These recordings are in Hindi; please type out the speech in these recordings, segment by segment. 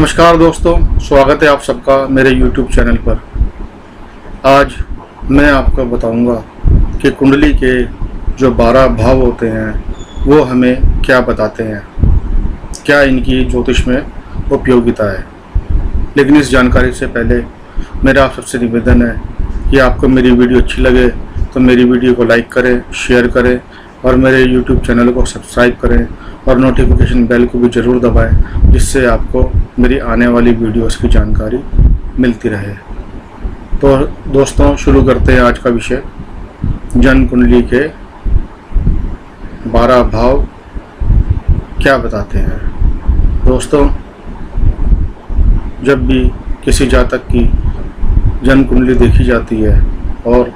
नमस्कार दोस्तों, स्वागत है आप सबका मेरे YouTube चैनल पर। आज मैं आपको बताऊंगा कि कुंडली के जो 12 भाव होते हैं वो हमें क्या बताते हैं, क्या इनकी ज्योतिष में उपयोगिता है। लेकिन इस जानकारी से पहले मेरा आप सबसे निवेदन है कि आपको मेरी वीडियो अच्छी लगे तो मेरी वीडियो को लाइक करें, शेयर करें और मेरे YouTube चैनल को सब्सक्राइब करें और नोटिफिकेशन बेल को भी ज़रूर दबाएं, जिससे आपको मेरी आने वाली वीडियोस की जानकारी मिलती रहे। तो दोस्तों, शुरू करते हैं आज का विषय। जन्म कुंडली के 12 भाव क्या बताते हैं। दोस्तों, जब भी किसी जातक की जन्म कुंडली देखी जाती है और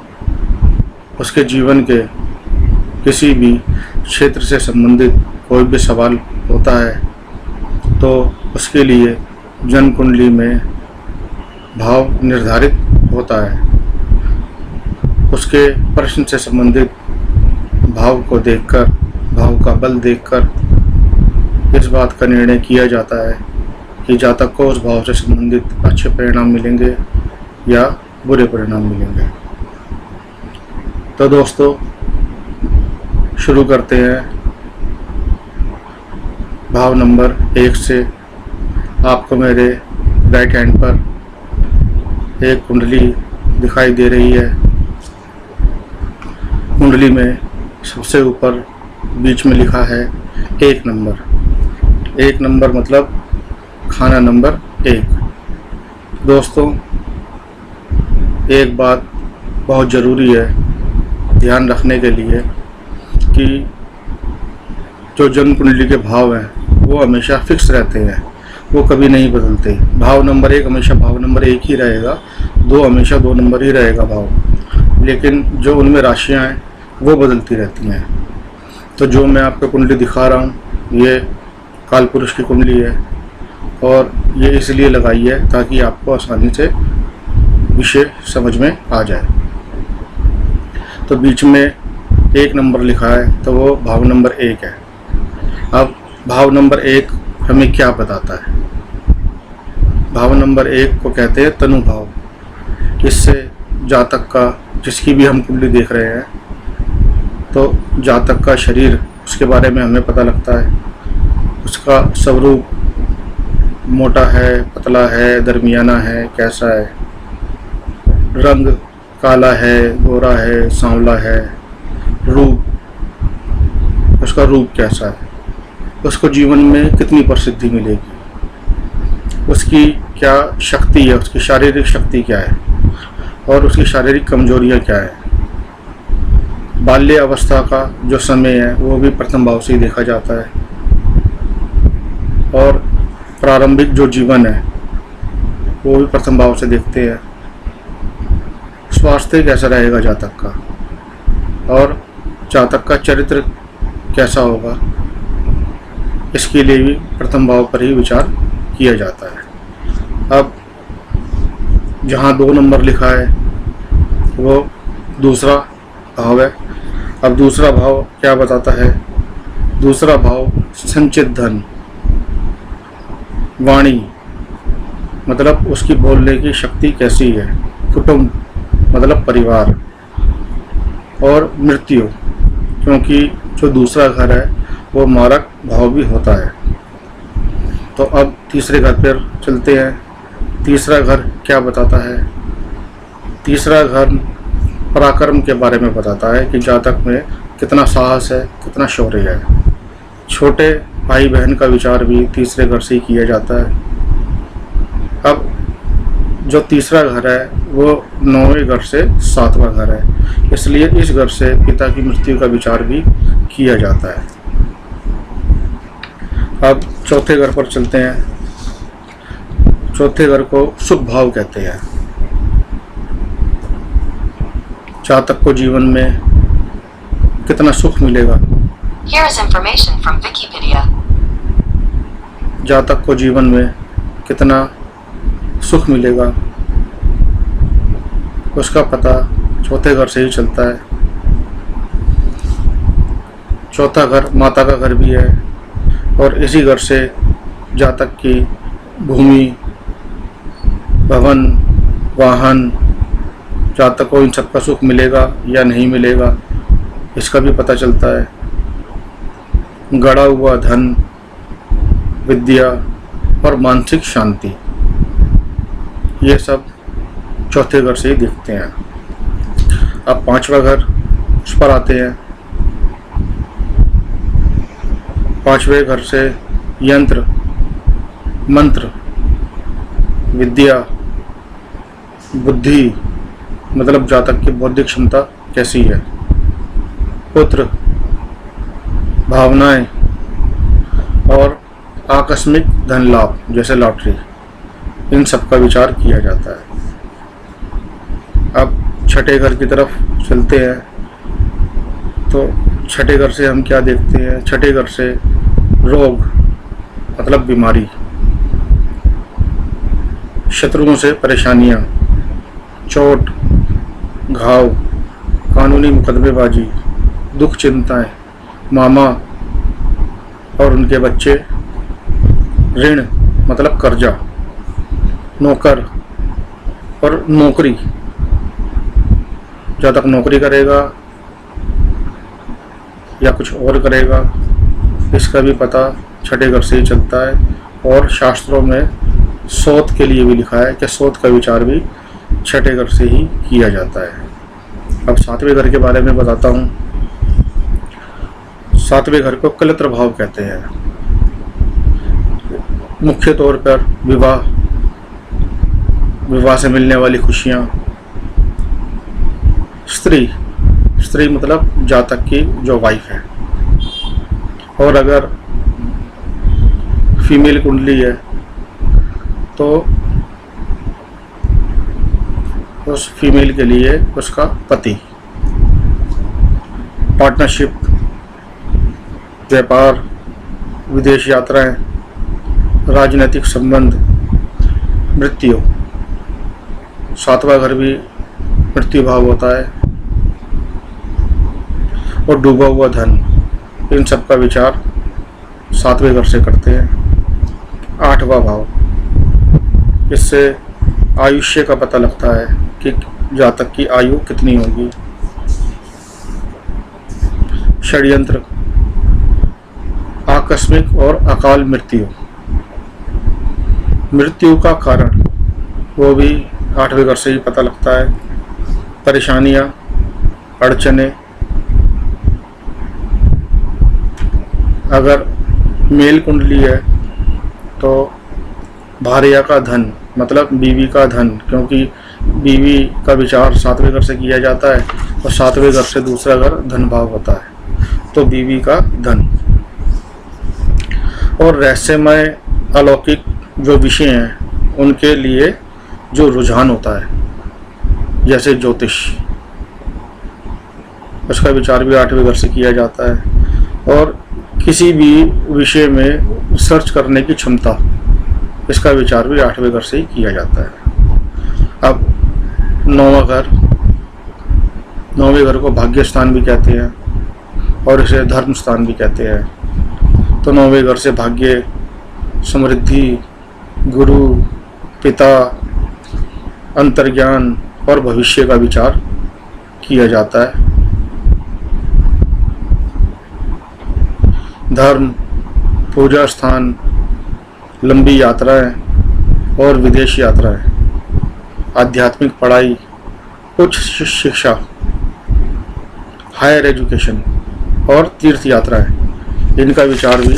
उसके जीवन के किसी भी क्षेत्र से संबंधित कोई भी सवाल होता है तो उसके लिए जन्म कुंडली में भाव निर्धारित होता है। उसके प्रश्न से संबंधित भाव को देखकर, भाव का बल देखकर इस बात का निर्णय किया जाता है कि जातक को उस भाव से संबंधित अच्छे परिणाम मिलेंगे या बुरे परिणाम मिलेंगे। तो दोस्तों, शुरू करते हैं। भाव नंबर 1 से आपको मेरे राइट हैंड पर एक कुंडली दिखाई दे रही है। कुंडली में सबसे ऊपर बीच में लिखा है 1 नंबर। 1 नंबर मतलब खाना नंबर 1। दोस्तों, एक बात बहुत ज़रूरी है ध्यान रखने के लिए कि जो जन्म कुंडली के भाव हैं वो हमेशा फिक्स रहते हैं, वो कभी नहीं बदलते। भाव नंबर 1 हमेशा भाव नंबर 1 ही रहेगा, 2 हमेशा 2 नंबर ही रहेगा भाव। लेकिन जो उनमें राशियां हैं वो बदलती रहती हैं। तो जो मैं आपको कुंडली दिखा रहा हूँ ये काल पुरुष की कुंडली है और ये इसलिए लगाई है ताकि आपको आसानी से विषय समझ में आ जाए। तो बीच में 1 नंबर लिखा है तो वो भाव नंबर 1 है। अब भाव नंबर 1 हमें क्या बताता है। भाव नंबर 1 को कहते हैं तनु भाव। इससे जातक का, जिसकी भी हम कुंडली देख रहे हैं, तो जातक का शरीर, उसके बारे में हमें पता लगता है। उसका स्वरूप मोटा है, पतला है, दरमियाना है, कैसा है, रंग काला है, गोरा है, सांवला है, रूप, उसका रूप कैसा है, उसको जीवन में कितनी प्रसिद्धि मिलेगी, उसकी क्या शक्ति है, उसकी शारीरिक शक्ति क्या है और उसकी शारीरिक कमजोरियां क्या है। बाल्य अवस्था का जो समय है वो भी प्रथम भाव से ही देखा जाता है और प्रारंभिक जो जीवन है वो भी प्रथम भाव से देखते हैं। स्वास्थ्य कैसा रहेगा जातक का और जातक का चरित्र कैसा होगा, इसके लिए भी प्रथम भाव पर ही विचार किया जाता है। अब जहाँ 2 नंबर लिखा है वो दूसरा भाव है। अब दूसरा भाव क्या बताता है। दूसरा भाव संचित धन, वाणी मतलब उसकी बोलने की शक्ति कैसी है, कुटुंब मतलब परिवार, और मृत्यु, क्योंकि जो दूसरा घर है वो मारक भाव भी होता है। तो अब तीसरे घर पर चलते हैं। तीसरा घर क्या बताता है। तीसरा घर पराक्रम के बारे में बताता है कि जातक में कितना साहस है, कितना शौर्य है। छोटे भाई बहन का विचार भी तीसरे घर से ही किया जाता है। अब जो तीसरा घर है वो 9वें घर से 7वां घर है, इसलिए इस घर से पिता की मृत्यु का विचार भी किया जाता है। अब चौथे घर पर चलते हैं। चौथे घर को सुख भाव कहते हैं। जातक को जीवन में कितना सुख मिलेगा। Here is information from Wikipedia. जातक को जीवन में कितना सुख मिलेगा उसका पता चौथे घर से ही चलता है। चौथा घर माता का घर भी है और इसी घर से जातक की भूमि, भवन, वाहन, जातक को इन सब का सुख मिलेगा या नहीं मिलेगा इसका भी पता चलता है। गड़ा हुआ धन, विद्या और मानसिक शांति, ये सब चौथे घर से ही देखते हैं। अब पांचवा घर, उस पर आते हैं। पांचवें घर से यंत्र, मंत्र, विद्या, बुद्धि, मतलब जातक की बौद्धिक क्षमता कैसी है, पुत्र, भावनाएं और आकस्मिक धन लाभ जैसे लॉटरी, इन सब का विचार किया जाता है। अब छठे घर की तरफ चलते हैं तो छठे घर से हम क्या देखते हैं? छठे घर से रोग मतलब बीमारी, शत्रुओं से परेशानियां, चोट, घाव, कानूनी मुकदमेबाजी, दुख, चिंताएं, मामा और उनके बच्चे, ऋण मतलब कर्जा, नौकर और नौकरी, जब तक नौकरी करेगा या कुछ और करेगा इसका भी पता छठे घर से ही चलता है। और शास्त्रों में शोध के लिए भी लिखा है कि शोध का विचार भी छठे घर से ही किया जाता है। अब सातवें घर के बारे में बताता हूँ। सातवें घर को कलत्र भाव कहते हैं। मुख्य तौर पर विवाह से मिलने वाली खुशियाँ, स्त्री मतलब जातक की जो वाइफ है, और अगर फीमेल कुंडली है तो उस फीमेल के लिए उसका पति, पार्टनरशिप, व्यापार, विदेश यात्राएं, राजनीतिक संबंध, मृत्यु। सातवां घर भी मृत्यु भाव होता है और डूबा हुआ धन, इन सब का विचार सातवें घर से करते हैं। आठवां भाव, इससे आयुष्य का पता लगता है कि जातक की आयु कितनी होगी। षड्यंत्र, आकस्मिक और अकाल मृत्यु का कारण वो भी आठवें घर से ही पता लगता है। परेशानियां, अड़चने, अगर मेल कुंडली है तो भार्या का धन मतलब बीवी का धन, क्योंकि बीवी का विचार सातवें घर से किया जाता है और सातवें घर से दूसरा घर धन भाव होता है, तो बीवी का धन। और रहस्यमय अलौकिक जो विषय हैं उनके लिए जो रुझान होता है, जैसे ज्योतिष, उसका विचार भी आठवें घर से किया जाता है। और किसी भी विषय में सर्च करने की क्षमता, इसका विचार भी आठवें घर से ही किया जाता है। अब नौवें घर को भाग्य स्थान भी कहते हैं और इसे धर्म स्थान भी कहते हैं। तो नौवें घर से भाग्य, समृद्धि, गुरु, पिता, अंतर्ज्ञान और भविष्य का विचार किया जाता है। धर्म, पूजा स्थान, लंबी यात्राएं और विदेश यात्राएं, आध्यात्मिक पढ़ाई, उच्च शिक्षा, हायर एजुकेशन और तीर्थ यात्राएं, इनका विचार भी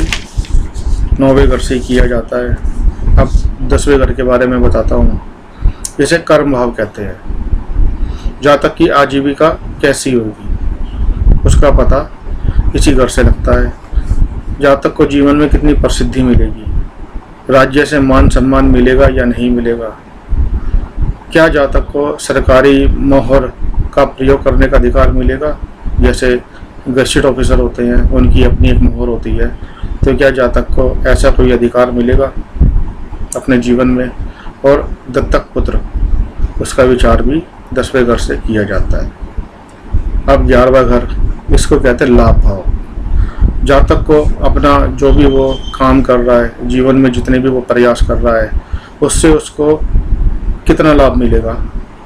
नौवें घर से किया जाता है। अब 10वें घर के बारे में बताता हूँ। इसे कर्म भाव कहते हैं। जातक की आजीविका कैसी होगी उसका पता इसी घर से लगता है। जातक को जीवन में कितनी प्रसिद्धि मिलेगी, राज्य से मान सम्मान मिलेगा या नहीं मिलेगा, क्या जातक को सरकारी मोहर का प्रयोग करने का अधिकार मिलेगा, जैसे गजेटेड ऑफिसर होते हैं उनकी अपनी एक मोहर होती है, तो क्या जातक को ऐसा कोई अधिकार मिलेगा अपने जीवन में। और दत्तक पुत्र, उसका विचार भी 10वें घर से किया जाता है। अब 11वां घर, इसको कहते हैं लाभ भाव। जातक को अपना जो भी वो काम कर रहा है, जीवन में जितने भी वो प्रयास कर रहा है, उससे उसको कितना लाभ मिलेगा,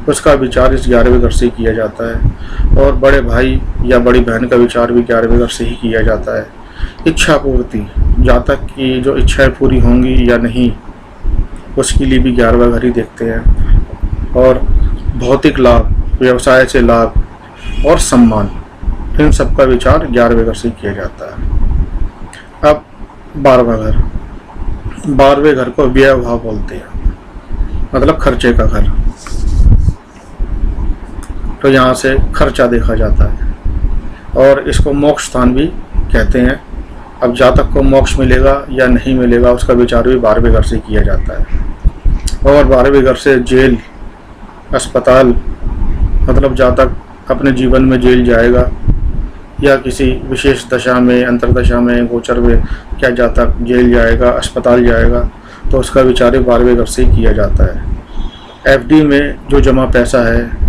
उसका विचार इस 11वें घर से ही किया जाता है। और बड़े भाई या बड़ी बहन का विचार भी 11वें घर से ही किया जाता है। इच्छा पूर्ति, जातक की जो इच्छाएं पूरी होंगी या नहीं, उसके लिए भी 11वां घर ही देखते हैं। और भौतिक लाभ, व्यवसाय से लाभ और सम्मान, इन सब का विचार 11वें घर से किया जाता है। अब 12वां घर, 12वें घर को व्यय भाव बोलते हैं, मतलब खर्चे का घर। तो यहाँ से खर्चा देखा जाता है और इसको मोक्ष स्थान भी कहते हैं। अब जातक को मोक्ष मिलेगा या नहीं मिलेगा, उसका विचार भी 12वें घर से किया जाता है। और 12वें घर से जेल, अस्पताल, मतलब जातक अपने जीवन में जेल जाएगा या किसी विशेष दशा में, अंतरदशा में, गोचर में क्या जातक जेल जाएगा, अस्पताल जाएगा, तो उसका विचार 12वें घर से किया जाता है। एफडी में जो जमा पैसा है,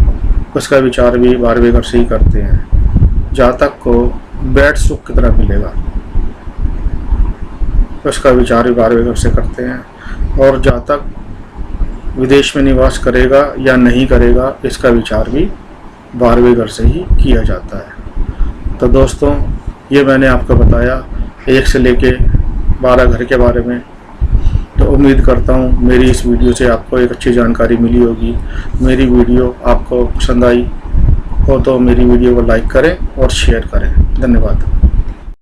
उसका विचार भी 12वें घर से ही करते हैं। जातक को बैठ सुख कितना मिलेगा, उसका विचार भी 12वें घर से करते हैं। और जातक विदेश में निवास करेगा या नहीं करेगा, इसका विचार भी 12वें घर से ही किया जाता है। तो दोस्तों, ये मैंने आपको बताया 1 से लेके 12 घर के बारे में। तो उम्मीद करता हूँ मेरी इस वीडियो से आपको एक अच्छी जानकारी मिली होगी। मेरी वीडियो आपको पसंद आई हो तो मेरी वीडियो को लाइक करें और शेयर करें। धन्यवाद।